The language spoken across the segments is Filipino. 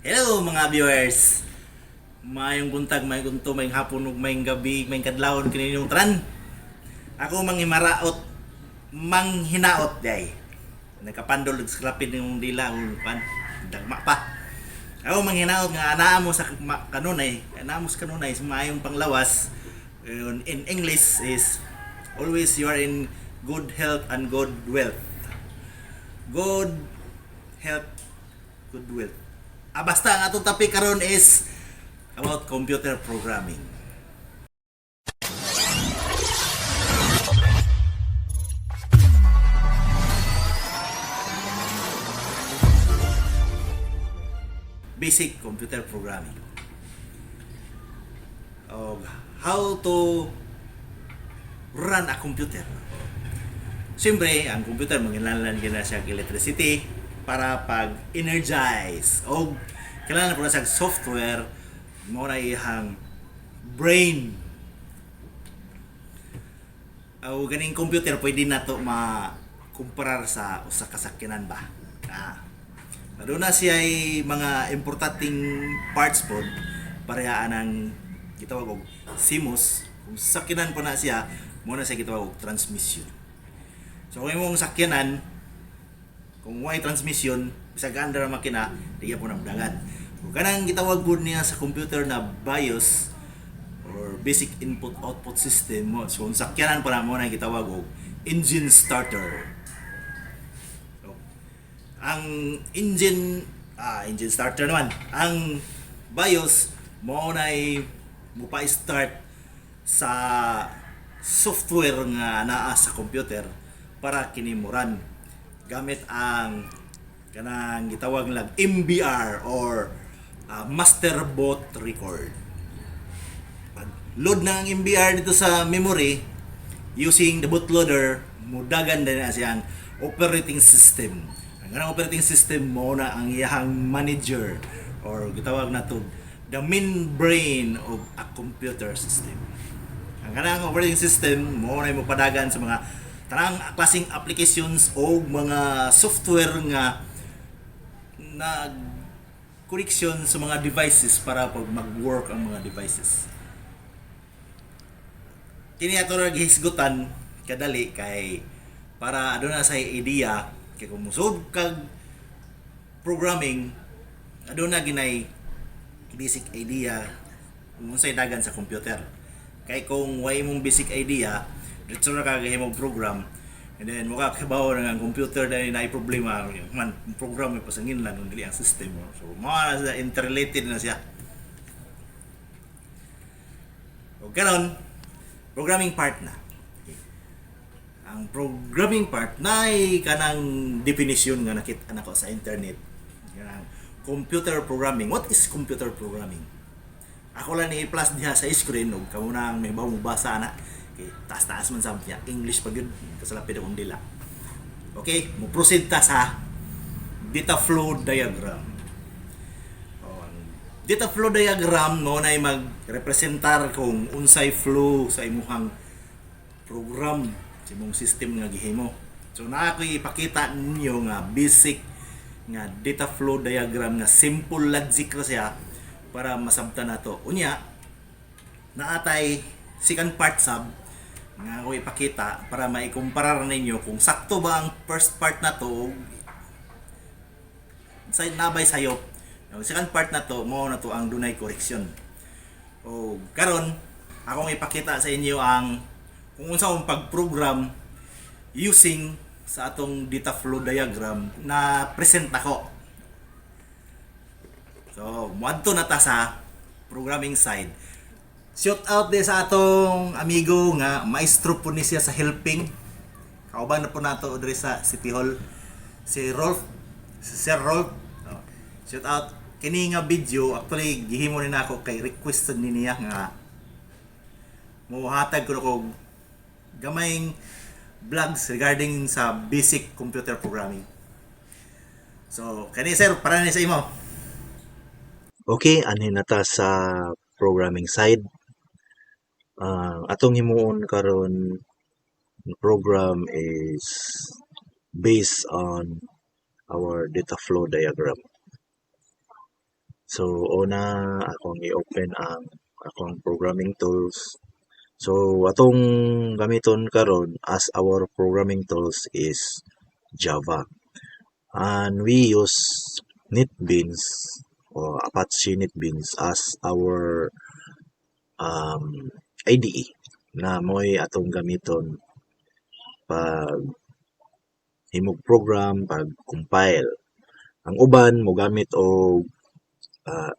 Hello mga viewers! Mayong buntag, mayong gunto, mayong hapon, ug mayong gabi, mayong kadlawon kaninyong tanan. Ako manghimaraot, manghinaot day. Nagkapandol ug skrapid ng dila ug pan dagma pa. Ako manghinaot nga anaa mo sa kanunay, anaa mo sa kanunay sa mayong panglawas. In English is always you are in good health and good wealth. Good health, good wealth. Basta ang atong topic karon is about computer programming. Basic computer programming. O how to run a computer. Siyempre, ang computer, mangilanlan gina siya electricity para pag-energize. O kailangan po na siya software mo na ihang brain. O ganing computer, pwede na to ma-kumparar sa usa ka sakyanan ba. Doon na siya ay mga importanteng parts po parehaan ng gitawag og CMOS. Kung sakyanan po na siya, muna siya gitawag og transmission. So kung imong sakyanan, kung may transmission, bisag under ang makina, di po nabdagan. Kung kanang gitawag po niya sa computer na BIOS or basic input output system mo. So kung sakyanan pa na mo na gitawag og engine starter. Ang engine starter naman, ang BIOS mo na mupa-start sa software nga naa sa computer para kinimuran gamit ang kanang gitawag lang MBR or master boot record. Pag load na ang MBR dito sa memory using the bootloader, mudagan din na siyang operating system. Ang operating system mo na ang iyang manager or gitawag na to the main brain of a computer system. Ang kanang operating system mo na mo padagan sa mga tanang klaseng applications o mga software nga nag connection sa mga devices para pag mag-work ang mga devices. Kini ato ra gihisgutan kadali kay para aduna sa idea kay kung musod kag programming aduna ginay basic idea kung unsay dagan sa computer. Kay kung way mong basic idea, dito na kagahimong program, and then mukha kabaw na ang computer dahil na problema man program may pasangin lang dili ang system mo. So mga na interrelated na siya. O karon programming part na. Ang programming part na ay kanang definition nga nakita nako sa internet. Kanang computer programming. What is computer programming? Ako lang ni plus diha sa screen ug kamo na may basa na. Okay, taas-taas man sa niya. English pa gyud kasalapid akong dila. Okay, mo proceed ta sa data flow diagram. Data flow diagram no na mag-representar kung unsay flow sa imuhang program sa imong system nga gihimo. So na ako ipakita ninyo nga basic nga data flow diagram nga simple logic ra siya para masabtan nato. Unya naatay second part sub nga ako ipakita para maikumparar ninyo kung sakto ba ang first part na to sa nabay sayop. Yung second part na to mo na to ang dunay correction. O karon akong ipakita sa inyo ang kung unsa ang pag-program using sa atong data flow diagram na present ako. So, muadto na ta sa programming side. Shout out din sa atong amigo nga maestro po ni siya sa helping. Kauban na po nato diri sa City Hall si Rolf, si Sir Rolf. Shout out kini nga video actually gihimo ni nako kay requested ni niya nga mohatag ko og gamayng vlogs regarding sa basic computer programming. So, kani sir, para ni sa imo. Okay, anhin na ta sa programming side. Atong himuon karon program is based on our data flow diagram. So, una akong i-open ang akong programming tools. So, atong gamiton karon as our programming tools is Java. And we use NetBeans or Apache NetBeans as our um, IDE na mo'y atong gamiton pag himog program, pag compile. Ang uban mo gamit og uh,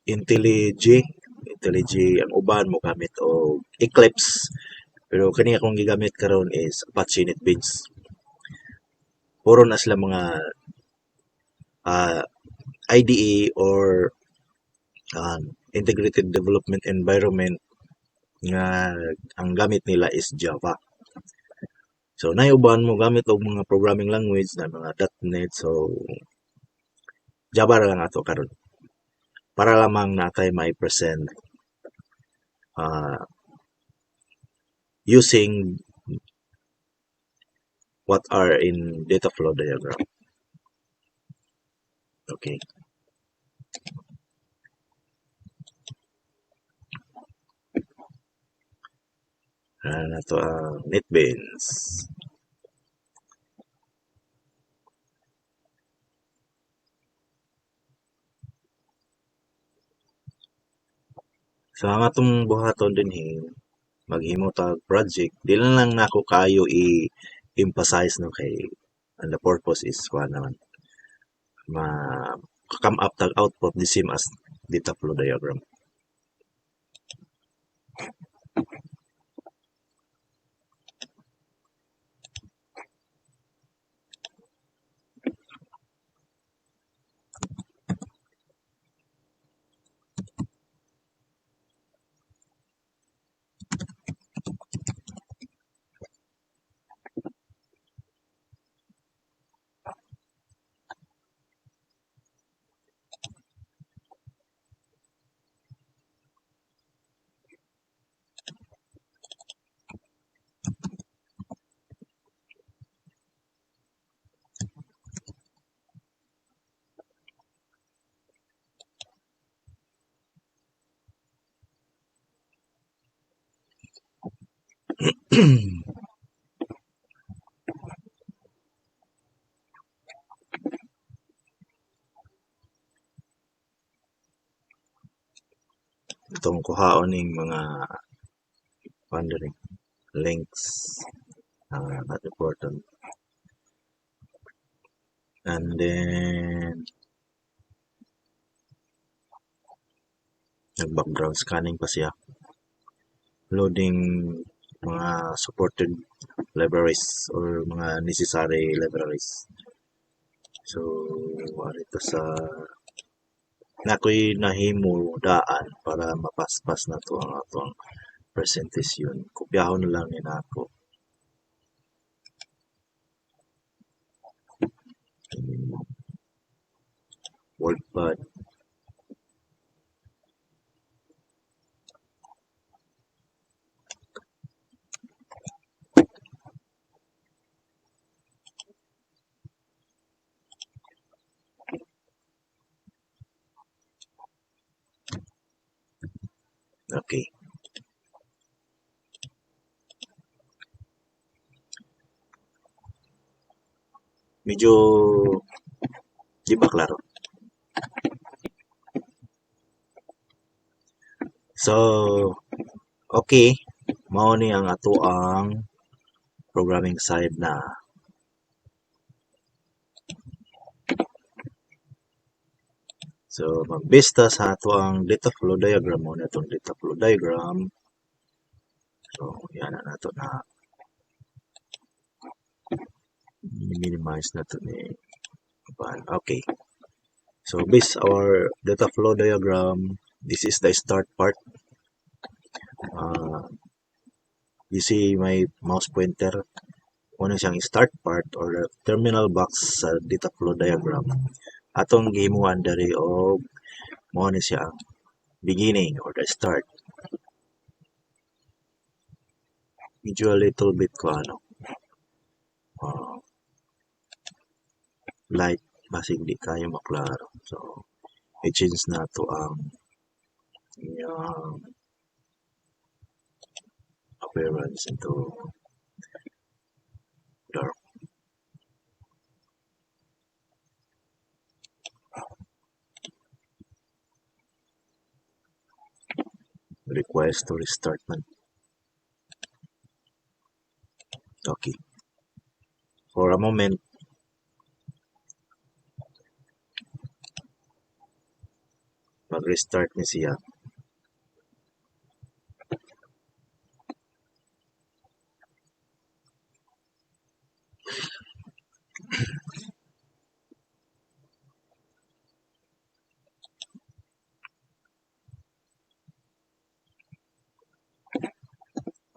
IntelliJ, IntelliJ ang uban mo gamit og Eclipse. Pero kani akong gigamit karon is Apache NetBeans. Puro na sila mga IDE or integrated development environment nga ang gamit nila is Java. So nayuban mo gamit og mga programming language na mga .NET, so Java ra lang ato karon. Para lamang natay mai-present using what are in data flow diagram. Okay. Na to ang NetBeans. So ang atong buhaton dinhi maghimo tag project, dili lang nako kayo i-emphasize no kay and the purpose is kuan naman ma come up tag output the same as data flow diagram. Itong kuhaon ning mga wondering links not important. And then nag-background scanning pa siya. Loading mga supported libraries or mga necessary libraries. So, wala ito sa nakoy nahimo daan para mapaspas na to ang atong presentation. Kopyahon na lang ni nako. WordPad. Okay. Medyo di ba klaro? So, okay. Mao ni ang ato ang programming side na. So, magbista sa ato ang data flow diagram mo na itong data flow diagram. So, yan na nato na minimize na to ni okay. So, based our data flow diagram, this is the start part. You see my mouse pointer. Una siyang start part or the terminal box sa data flow diagram. Atong gihimuan dari og mao ni siya ang beginning or the start. Medyo a little bit ko light basig di kayo maklaro. So i-change na to ang iyang appearance into dark. Requires to restart man. Okay. For a moment, mag-restart ni siya.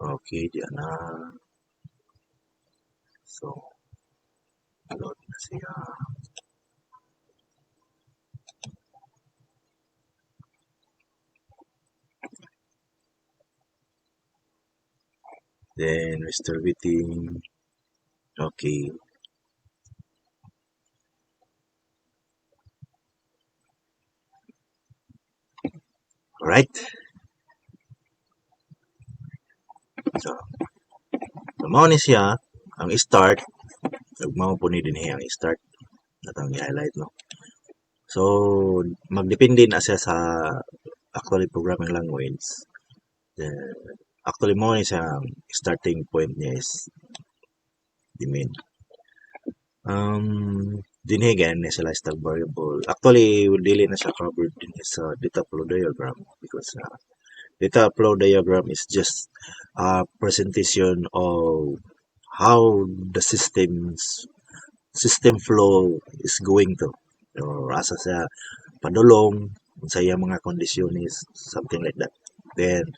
Okay, diyan na. So, load na siya. Then, we're still waiting. Okay. Alright. So, mao ni siya ang start. Mao po ni din ang start. Natang i-highlight, no? So, magdepende na siya sa actually programming language. Then, actually, mo ni siya starting point niya is the main. Dinhi again ni sila style variable. Actually, dili na siya covered din sa data flow diagram because data flow diagram is just a presentation of how the system flow is going to. Or asa sa padulong, sa iyang mga condition is something like that. Then,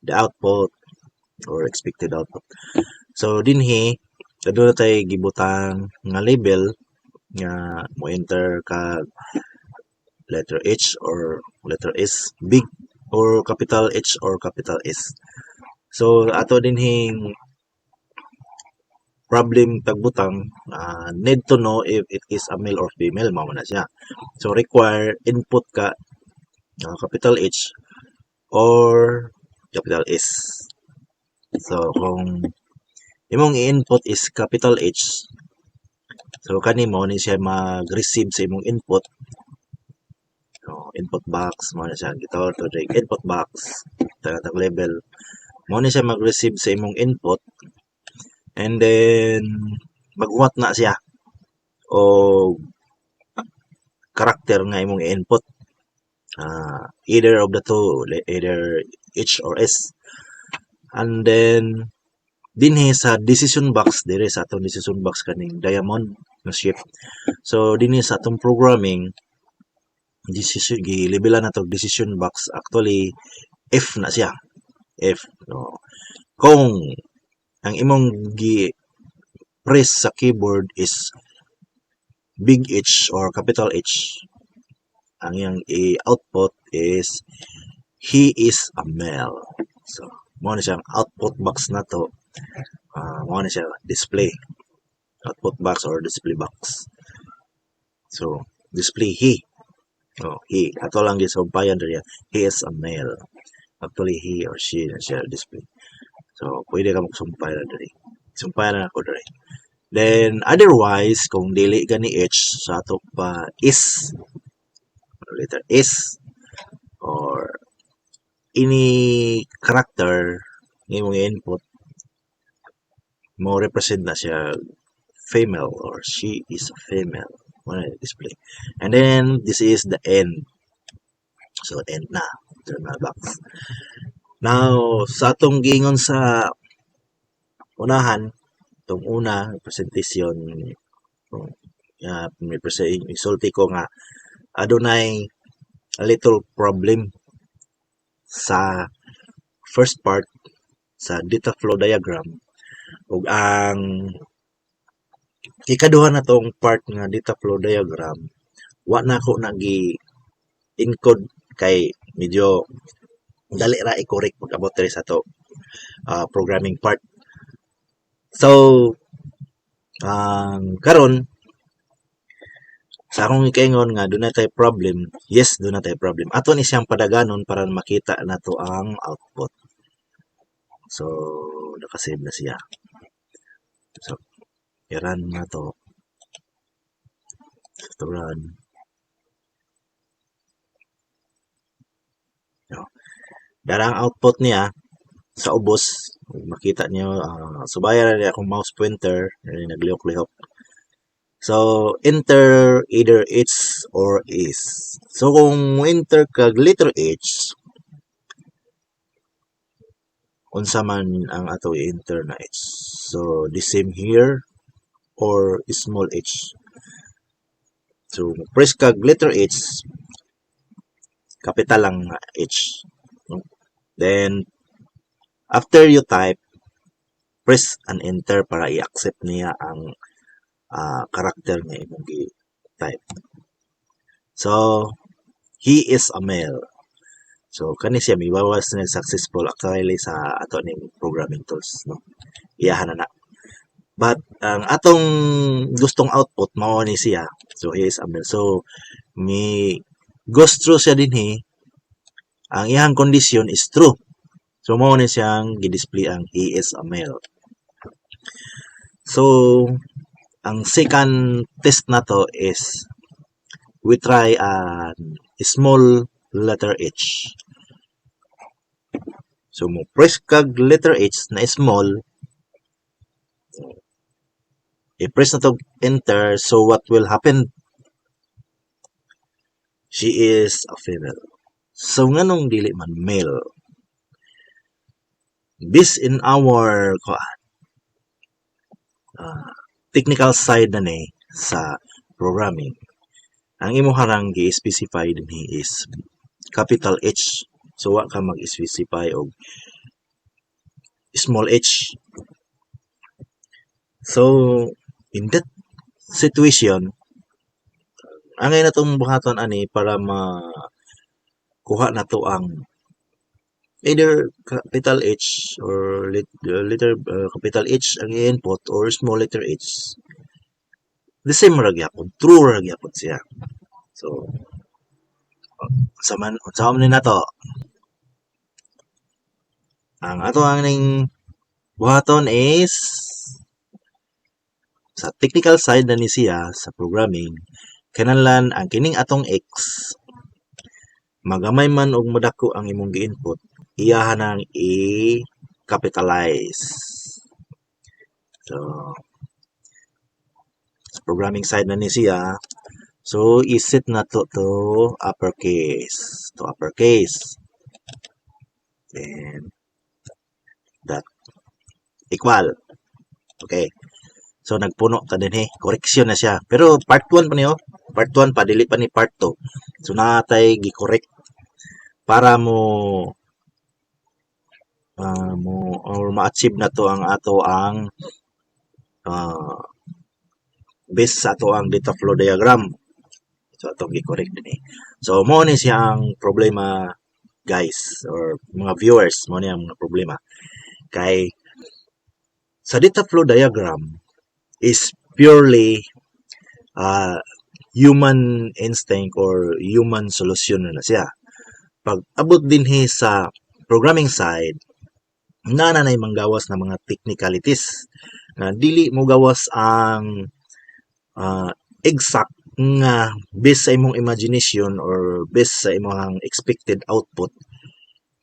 the output or expected output. So, dinhi, doon na tayo gibutang nga label nga mo enter ka letter H or letter S, big or capital H or capital S. So, ato dinhing problem tagbutang need to know if it is a male or female, mao na siya. So, require input ka capital H or capital S. So, kung imong i-input is capital H, so kani mo ni siya mag-receive sa imong input. So, input box mo na siya gitawag to the input box tag level. Mo ni siya mag-receive sa imong input and then maghuwat na siya o karakter nga imong i-input. Either of the two, either H or S. And then dinhi sa decision box dire sa atong decision box kaning diamond na shape. So dinhi sa atong programming decision gi-labelan nato decision box, actually F na siya. F. So, kung ang imong gi press sa keyboard is big H or capital H, ang iyang output is he is a male. So mo na siyang output box na to. Mo na siya display. Output box or display box. So, display he. He. Ato lang gisumpayan diri. He is a male. Actually, he or she na siya display. So, pwede ka magsumpay na diri. Sumpayan na ako diri. Then, otherwise, kung dili gani H, sa ato pa is, letter is, or any character ng imong input, mo represent na siya female or she is a female. Display. And then, this is the end. So, end na. Terminal box. Now, sa atong gingon sa unahan, itong una, presentation, isulti ko nga, adunay a little problem sa first part sa data flow diagram ug ang ikaduha na tong part nga data flow diagram wa na ako nagi encode kay medyo dali ra i-correct pag abot sa to programming part. So karon Sa akong ikaingon nga doon na tayo problem, yes, doon na tayo problem. Ato ni siyang padaganon para makita na to ang output. So, nakasave na siya. So, i-run na to. To run. No. Darang output niya sa ubos, makita niyo, subayan na akong mouse pointer, naglihok-lihok. So, enter either H or is. So, kung enter kag letter H, unsa man ang ato i-enter na H. So, the same here or small h. So, press kag letter H, capital lang H. Then, after you type, press and enter para i-accept niya ang character nga imong i-type. So, he is a male. So, kani siya, may bawas na successful actually sa ato ning programming tools. No? Iyahan na na. But, ang atong gustong output, mao ni siya. So, he is a male. So, may goes true siya din ang iyang condition is true. So, mao ni siyang gi-display ang he is a male. So, ang second test na to is we try a small letter H. So, mo press kag letter H na small, i-press na to enter, so what will happen? She is a female. So, nganong dili man male? This in our technical side na ni sa programming. Ang imo harang gi-specify din is capital H. So, wa ka mag-specify og small h. So, in that situation, angay na itong buhaton ani para makuha na to ang either capital H or letter capital H ang input or small letter h. The same ra gyapon, true ra gyapon siya. So, sa man na to. Ang ato ang ning buhaton is sa technical side na ni siya sa programming, kinahanglan ang kining atong x magamay man og madako ang imong gi-input, iyahan nang i-capitalize. So, sa programming side na ni siya, so iset na to uppercase. To uppercase. Then, that equal. Okay. So, nagpuno ta din correction na siya. Pero part 1 pa niyo. Part 1 pa, dili pa ni part 2. So, natay gi-correct para mo or ma-achieve na to ang ato ang based sa ato ang data flow diagram. So, atong gi-correct din So, mo ni siyang problema, guys, or mga viewers, mo ni ang mga problema. Kay, sa data flow diagram is purely human instinct or human solution na siya. Pag abot din sa programming side, nanay manggawas na mga technicalities na dili mo gawas ang exact nga based sa imong imagination or based sa imong expected output.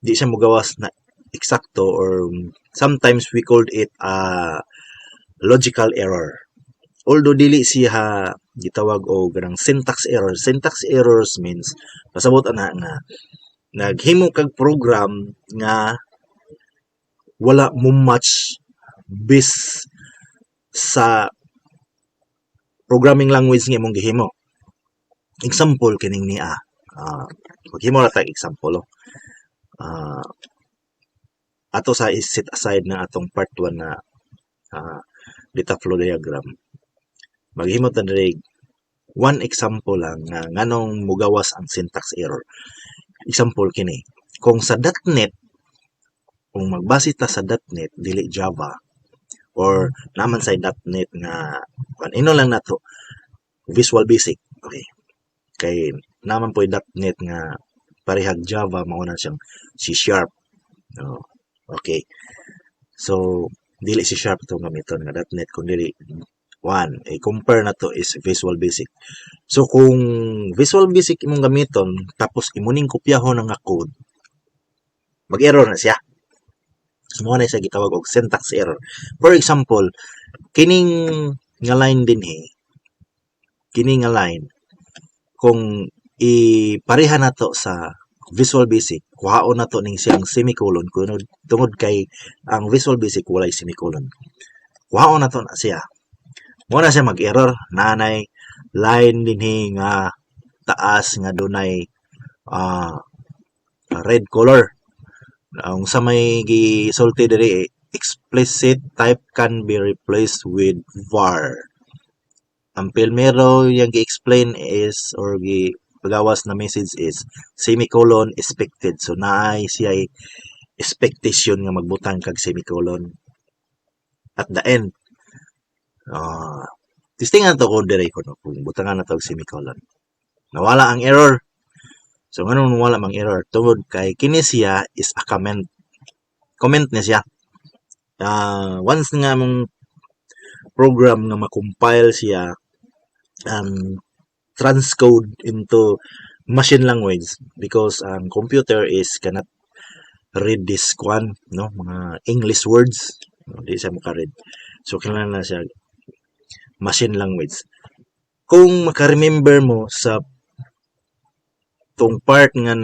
Di siya mo gawas na eksakto or sometimes we called it a logical error. Although dili siya gitawag og ganang syntax error. Syntax errors means pasabot ana nga naghimo kag program nga wala mo match based sa programming language nga imong gihimo. Example kining niya. Maghimo ra tag example. Ato sa set aside na atong part 1 na data flow diagram. Maghimo ta diri one example lang nga nganong mugawas ang syntax error. Example kini. Kung sa .NET, kung magbase ta sa .NET dili Java or naman sa .NET nga ino lang nato Visual Basic. Okay. Kay naman po .NET nga parehag Java mao na siyang C Sharp. Oh, okay. So dili C Sharp itong gamiton nga .NET kung dili one, compare na to is Visual Basic. So kung Visual Basic imong gamiton tapos imuning kopyahon nga code, mag-error na siya. So mo na siya gitawag og syntax error. For example, kining nga line din kini nga line kung ipareha nato sa Visual Basic, kuhaon nato ning siyang semicolon tungod kay ang Visual Basic walay semicolon. Kuhaon nato na siya. Mo na siya mag-error, nanay line dinhi nga taas nga dunay red color. Ang sa may gisulti diri explicit type can be replaced with var. Ang primero yung gi-explain is or pagawas na message is semicolon expected. So naay siya expectation nga magbutang kag semicolon at the end. Testingan to ko dire ko no kung butangan na to og semicolon. Nawala ang error. So nganong nawala mang error? Tungod kay kini siya is a comment. Comment na siya. Once nga mong program nga ma-compile siya transcode into machine language because ang computer is cannot read this mga English words. Di siya maka-read. So kailangan na siya machine language. Kung maka-remember mo sa tong part nga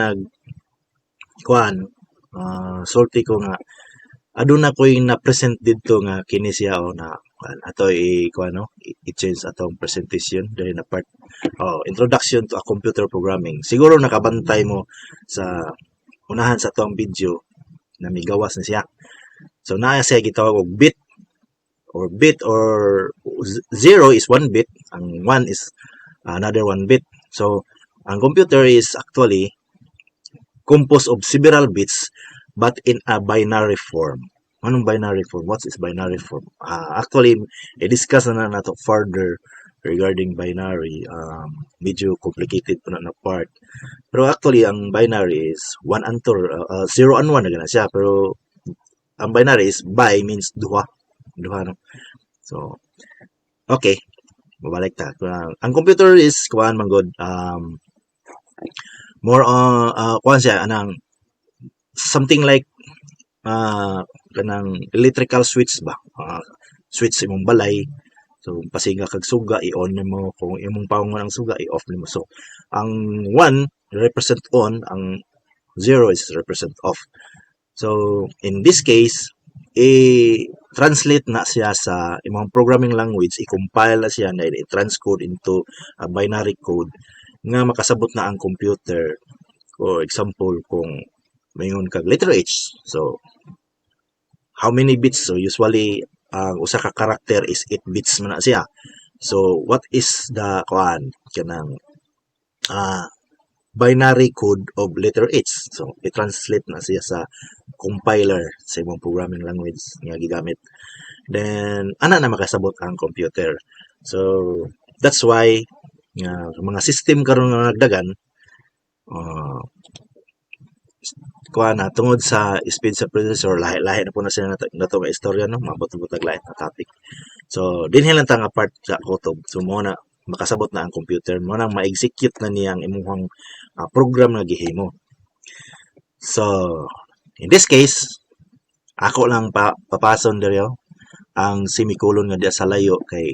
sulti ko nga aduna ko'y na-present dito nga kini siya na ato i-change atong presentation dahil na part introduction to a computer programming. Siguro nakabantay mo sa unahan sa atong video na may gawas na siya. So naa siya gitawag og bit or 0 is 1 bit, ang 1 is another 1 bit. So ang computer is actually composed of several bits but in a binary form. Anong binary form? What is binary form? Actually, i-discuss na nato further regarding binary. Medyo complicated po na part. Pero actually, ang binary is 1 and 2, 0 and 1 na gana siya. Pero ang binary is bi means duha. Duha, no? So, okay. Babalik ta. Ang computer is more on siya anang something like kanang electrical switch ba, switch imong balay. So pasiga kag suga i-on nimo, kung imong paungon ang suga i-off nimo. So ang 1 represent on, ang 0 is represent off. So in this case i-translate na siya sa imong programming language, i-compile na siya na i-transcode into a binary code nga makasabot na ang computer. For example, kung mayroon kag letter H, so how many bits? So usually ang usa ka character is 8 bits man na siya. So what is the kanang binary code of letter H? So i-translate na siya sa compiler sa imong programming language nga gigamit. Then ana na makasabot ang computer. So that's why mga system karon nga nagdagan tungod sa speed sa processor, lahi na po na sila nato nga istorya, no? Mabot-botag lahi na topic. So dinhi lang ta nga part sa kutob. So mo na makasabot na ang computer, mo nang ma-execute na niya ang imong program nga gihimo. So in this case, ako lang papason diri ang semicolon nga diya sa layo kay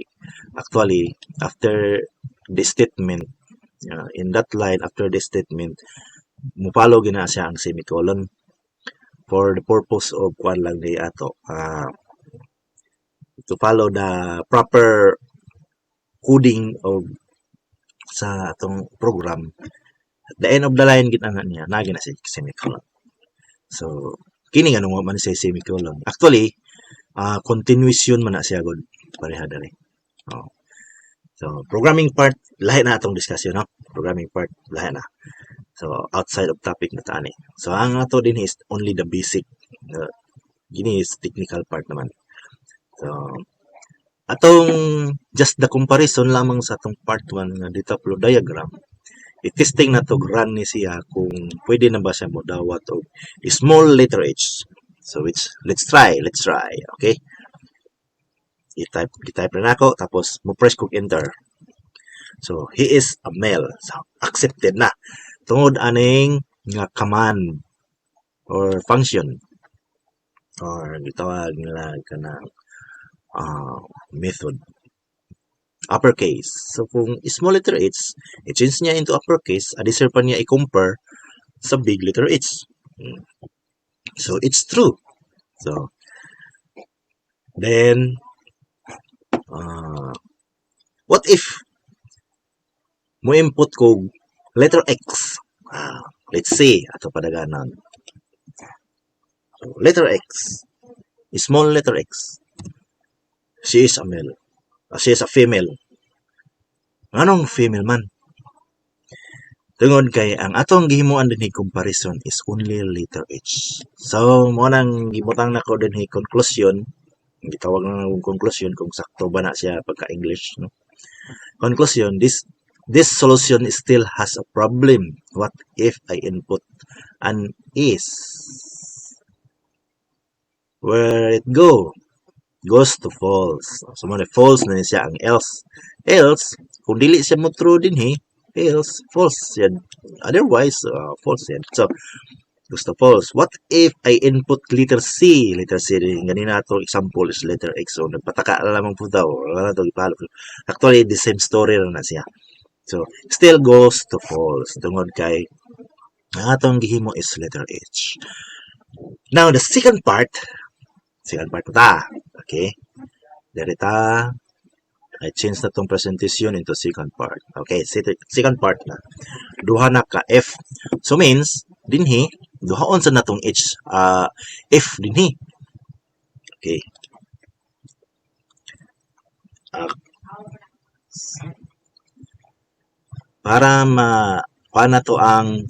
actually after the statement, in that line after the statement mupalo gina siya ang semicolon for the purpose of lang di ato to follow the proper coding of sa atong program. At the end of the line gid niya nagi na si semicolon. So kini nga nung man siya semicolon, actually continuation man na siya gud pareha dali. So programming part lahi na atong discussion, no? Programming part lahi na. So outside of topic na tani. So ang ato din is only the basic. Gini is technical part naman. So atong just the comparison lamang sa atong part 1 nga data flow diagram, i-testing na to run ni siya kung pwede na ba siya mo dawat og small letter h. So let's try. Okay, i-type na ako tapos mo press kog enter. So he is a male, so accepted na tungod aning nga command or function or gitawag nila kanang method uppercase. So kung small letter h, i-change niya into uppercase, adisir pa niya i-compare sa big letter h. So it's true. So then what if mo input ko letter x? Let's see ato padaganan. So letter x, small letter x. She is a male. She is a female. Anong female man? Tungod kay ang atong gihimuan dinhi comparison is only letter H. So mo nang gibutang nako dinhi conclusion. Gitawag na ng conclusion kung sakto ba na siya pagka-English, no? Conclusion, this solution still has a problem. What if I input an is? Where it goes to false. So mo false na siya ang else. Else kung dili siya mo true dinhi, else false yan. Otherwise false yan. So goes to false. What if I input letter C? Letter C ganina ato example is letter X. So nagpataka lamang po daw. Wala to ipalo. Actually the same story na siya. So still goes to false. Tungod kay ang atong gihimo is letter H. Now the second part ta. Okay? Derita I change na tong presentation into second part. Okay, second part na. Duha na ka F. So means dinhi duhaon sa natong H F dinhi. Okay. Para paano to ang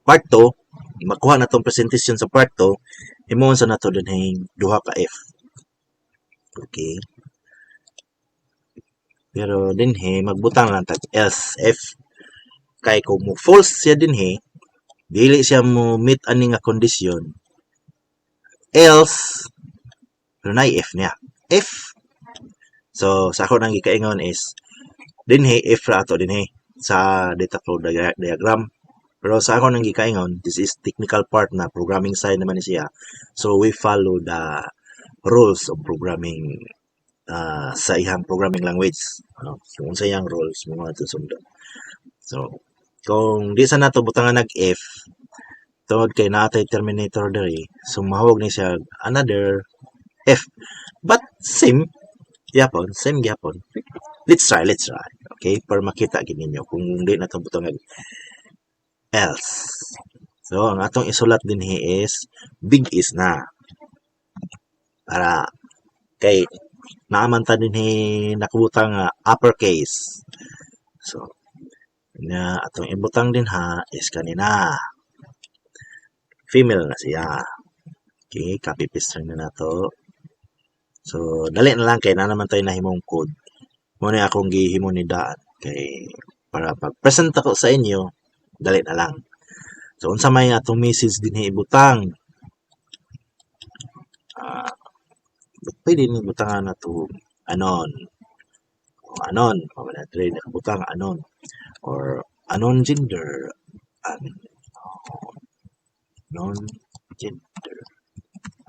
part 2, makuha na tong presentation sa part 2, himon sa nato dinhi duha ka F. Okay. Pero dinhi magbutang lang tag else F. Kay kung mo false siya dinhi, dili siya mo meet ani nga condition. Else runay F niya. F. So sa ako nang gikaingon is dinhi F ra ato dinhi sa data flow diagram. Pero sa ako nang gikaingon, this is technical part na programming side naman siya. So we follow the rules of programming sa ihang programming language. So unsa yang rules mo nga sundan. So kung di sa nato butangan nag F tungod kay naatay terminator diri, so mahawag ni siya another F. But same gyapon. Let's try. Okay, para makita gid ninyo kung di na to butangan else. So ang atong isulat dinhi is big is na. Para kay naaman ta dinhi nakabutang uppercase. So na atong ibutang din ha is kanina female na siya. Okay, copy paste rin na nato. So dali na lang kay na naman tayo nahimong code. Muna akong gihimo ni daan kay para pag-present ako sa inyo dali na lang. So unsa may atong message dinhi ibutang? Pwede ni butangan na to anon. Pwede natin nakabutang anon. Or anon gender. Anon gender.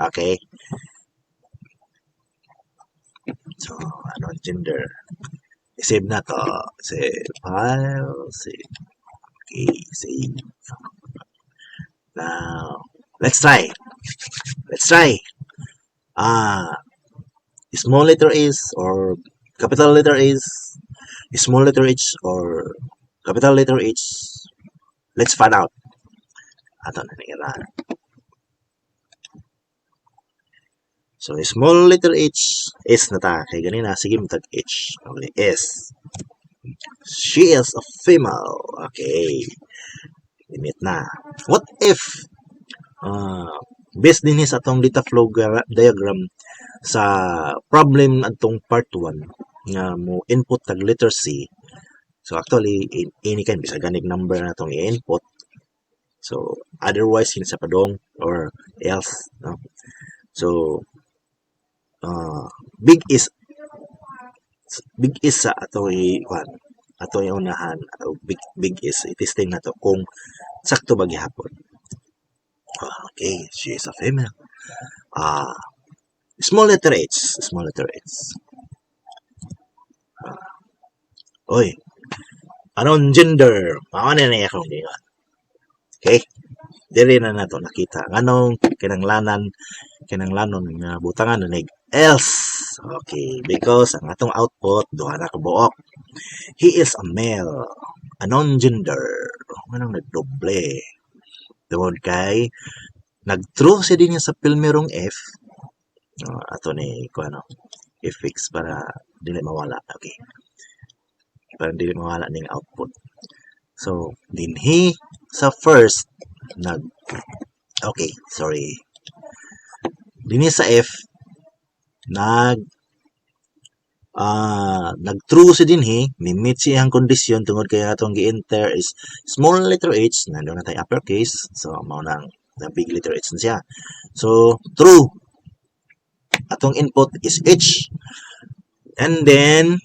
Okay. So, anon gender. I-save na to. Save file. Save. Okay, save. Now, let's try. Small letter is or capital letter is, small letter H or capital letter H. Let's find out. Ato na nila. So small letter H is na ta kay ganina sige mo tag H. Okay, S. She is a female. Okay. Limit na. What if based din sa atong data flow diagram sa problem atong part 1 nga mo input tag letter C. So actually ini kan bisa ganig number na tong i-input. So otherwise hindi sa padong or else, no? So big is sa atong i-kuan atong iunahan big is i-testing nato kung sakto ba gihapon. Okay, she is a female. Small letter H. Oy, anong gender? Mao na niya akong gingon. Okay? Diri na nato nakita. Anong kinanglanon nga butangan na else. Okay, because ang atong output duha na ka buok. He is a male. Anong gender? Anong nagdoble? Tungod kay nag-true siya din sa pilmerong F. Ato ni kuano i-fix para dili mawala. Okay. Para dili mawala ning output. So, dinhi sa first dinhi sa F nag-true si dinhi, mi-meet siyang kondisyon tungod kay atong gi-enter is small letter H, nandoon na tayo uppercase, so mao nang big letter H na siya. So, true. Atong input is H. And then,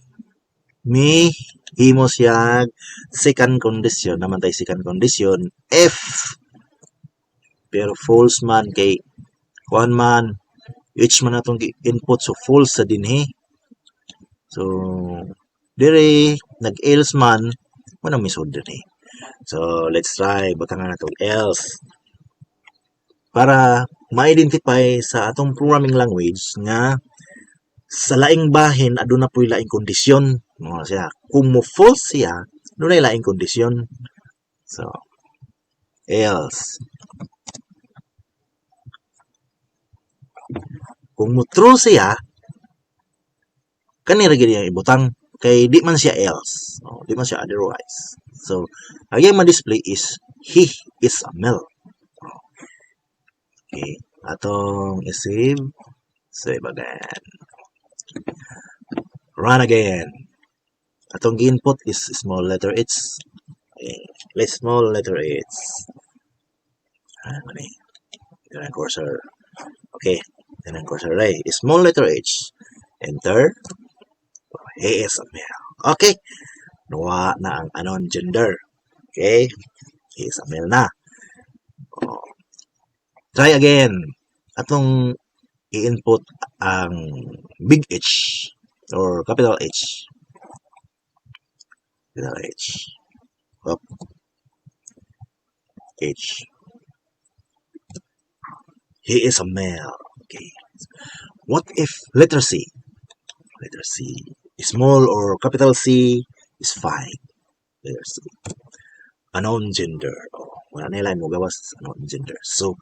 himo siya second condition, naman tayo second condition, F. Pero false man kay kuan man, H man atong input, so false sa dinhi. So, dire nag-else man, manang misod dinhi. So, let's try butangan natong else. Para ma-identify sa atong programming language nga sa laing bahin aduna po'y laing kondisyon. Mo siya. Kung mo false siya, dunay laing kondisyon. So, else. Kung mo true siya, kanira gid yang ibutang kay di man siya else. Di man siya otherwise. So, ang yung ma-display is he is a male. Okay. Atong i-save. Save again. Run again. Atong input is small letter H. Okay. Let's small letter H. Ano ni? Cursor. Okay. Yan ang cursor ray. Small letter H. Enter. He is a male. Okay. Nawa na ang anon gender. Okay. He is a male na. Try again. Atong i-input ang big H or capital H. Capital H. Up. H. He is a male. Okay. What if letter C? Letter C. Small or capital C is fine. Letter C. Unknown gender. Wala nila mo gawas unknown gender. So,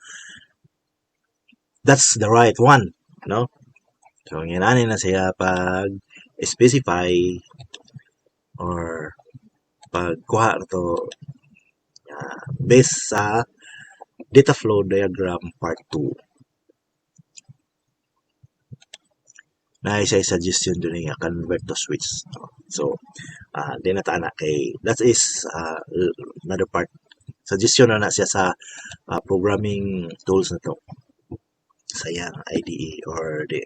that's the right one. No? So, nginanin na siya pag specify or pagkuha to based sa data flow diagram part 2. Na isa suggestion doon nga convert to switch. So, di na taana kay that is another part. Suggestion na siya sa programming tools na to. Sa yang IDE or the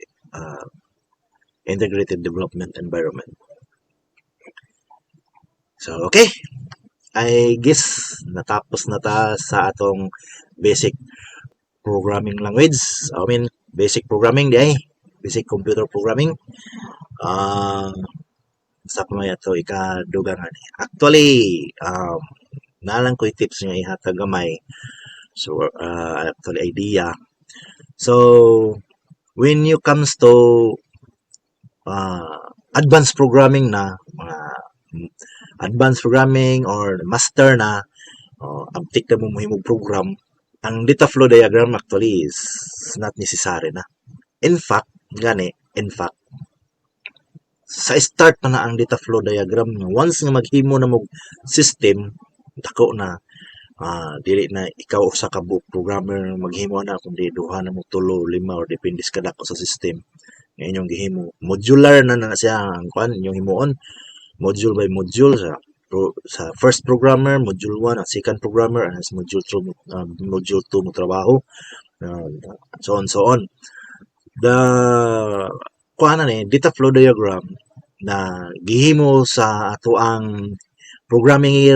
Integrated Development Environment. So, okay. I guess natapos na ta sa atong basic programming language. I mean, basic programming di ay. Basic computer programming. Sa pamaya to ikadugangan. Actually, nalang ko tips nga ihatag gamay. So, actually idea. So, when you comes to advanced programming na, advanced programming or master na, abtik na mo mohimong program, ang data flow diagram actually is not necessary na. In fact, sa start pa na ang data flow diagram, once nga maghimo na mo system, dako na, dili na ikaw sa kabuk programmer maghimo na kundi duha na mo tulo, lima or depende sa dako sa system. nga inyong gihimo. Modular na siya ang kuan inyong himuon, module by module sa first programmer, module 1, ang second programmer, and sa module 2 mo trabaho. So on, so on. The kuha ni data flow diagram na gihimo sa ato ang programming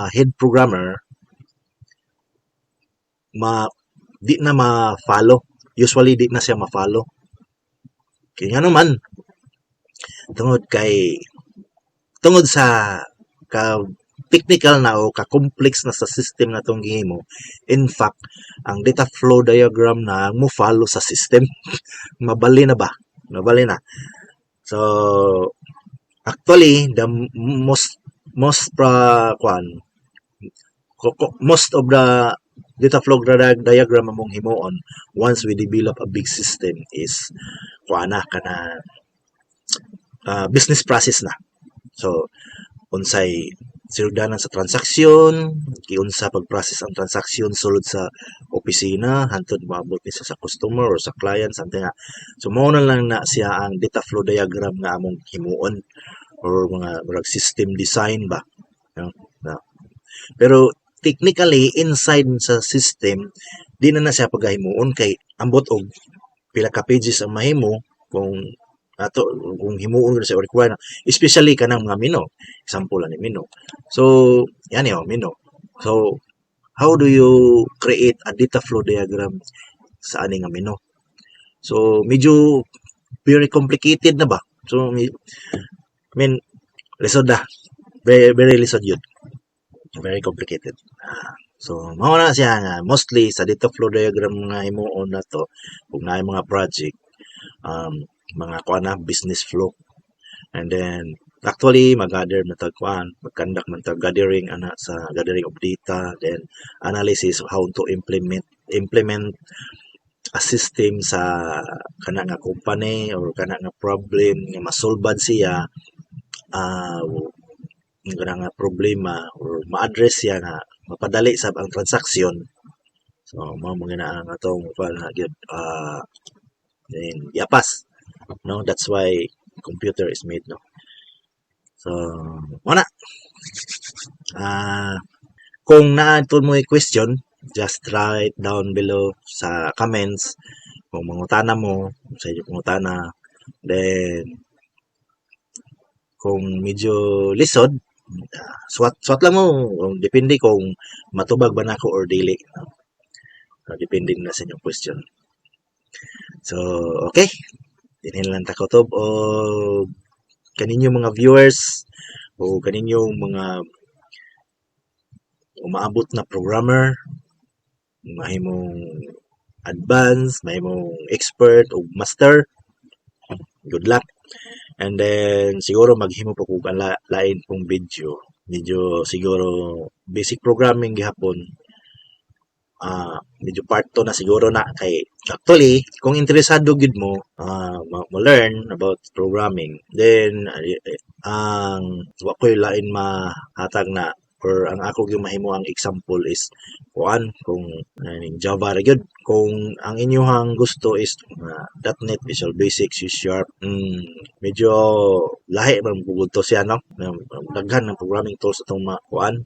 head programmer di na ma-follow. Usually di na siya ma-follow. Kaya nga naman tungod sa ka technical na o ka-complex na sa system na itong gihimo. In fact, ang data flow diagram na mo follow sa system. Mabali na ba? Mabali na. So, actually, the most of the data flow diagram among himuon once we develop a big system is business process na. So, unsay sirugdanan sa transaksyon, giunsa pag-process ang transaksyon sulod sa opisina hantod maabot ni sa customer or sa client something nga. So mao na lang na siya ang data flow diagram nga among himuon or mga system design ba. Pero technically inside sa system di na siya paghimuon kay ambot og pila ka pages ang mahimo kung himuon sa require especially kanang mga mino, example ani mino. So yan mino. So how do you create a data flow diagram sa ani nga mino? So medyo very complicated na ba? So I mean lisod na, very lisod yun, very complicated. So mao na siya nga mostly sa data flow diagram nga himuon na to kung naay mga project mga business flow, and then actually mag-gather na mag-conduct man tag gathering of data, then analysis of how to implement a system sa kana nga company or kana nga problem nga masolbad siya kana nga problema or ma-address siya nga mapadali sab ang transaksyon. So mao mga ang atong then yapas. No, that's why computer is made, no. So wala kung naadto mo question, just write down below sa comments kung mangutana mo sa inyo pangutana. Then kung medyo lisod, swat lang mo, depende kung matubag ba nako or dili, no? Depende na sa inyong question. So okay, dinhin lang ta kutob o kaninyong mga viewers o kaninyong mga umaabot na programmer, mahimong advanced, mahimong expert o master, good luck. And then siguro maghimo pa kung lain pong video, medyo siguro basic programming gihapon, medyo part 2 na siguro na kay actually kung interesado gid mo learn about programming, then ang wa ko'y lain mahatag na or ang ako gyud mahimo ang example is kung Java ra gyud. Kung ang inyong gusto is .NET, Visual Basic, C Sharp, medyo lahi man pugod to siya, no? Daghan ng programming tools atong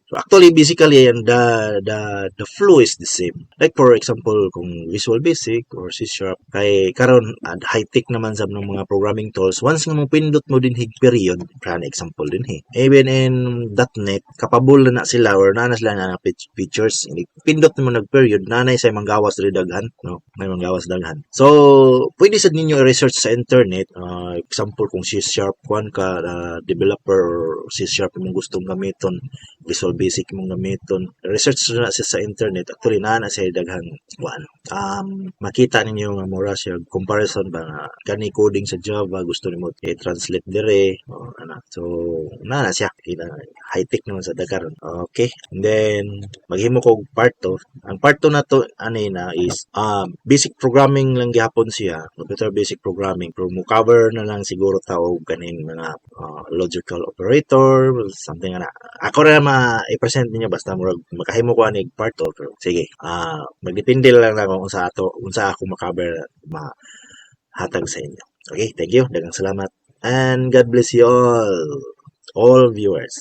So actually basically the flow is the same. Like for example kung Visual Basic or C Sharp, kay karon high tech naman sa ng mga programming tools, once nga mo pindot mo din period, for an example din even in .NET capable na sila or na sila na features, pindot mo nag-period nanay sa manggawas diri daghan, no? May manggawas daghan. So pwede sad ninyo i-research sa internet, example kung C Sharp ka developer or C Sharp mong gustong gamiton, Visual Basic mong gamiton, research na siya sa internet. Actually na siya daghan makita ninyo nga mura siya comparison ba nga kani coding sa Java gusto nimo i-translate dire so na siya high tech naman sa dakaron. Okay, and then maghimo ko part 2. Ang part 2 na to is basic programming lang gihapon siya, computer basic programming, pero mo cover na lang siguro tao kaning mga logical operator something na ako ra i-present ninyo basta murag makahimo ko anig part 2. Pero sige, magdepende lang kung unsa ako makaber mahatag sa inyo. Okay, thank you. Daghang salamat. And God bless you all viewers.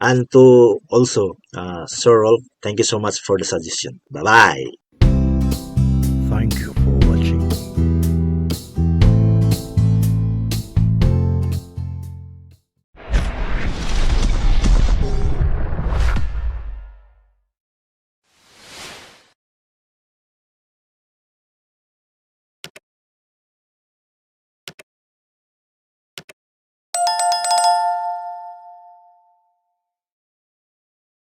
And to also, Sir Rolf, thank you so much for the suggestion. Bye-bye.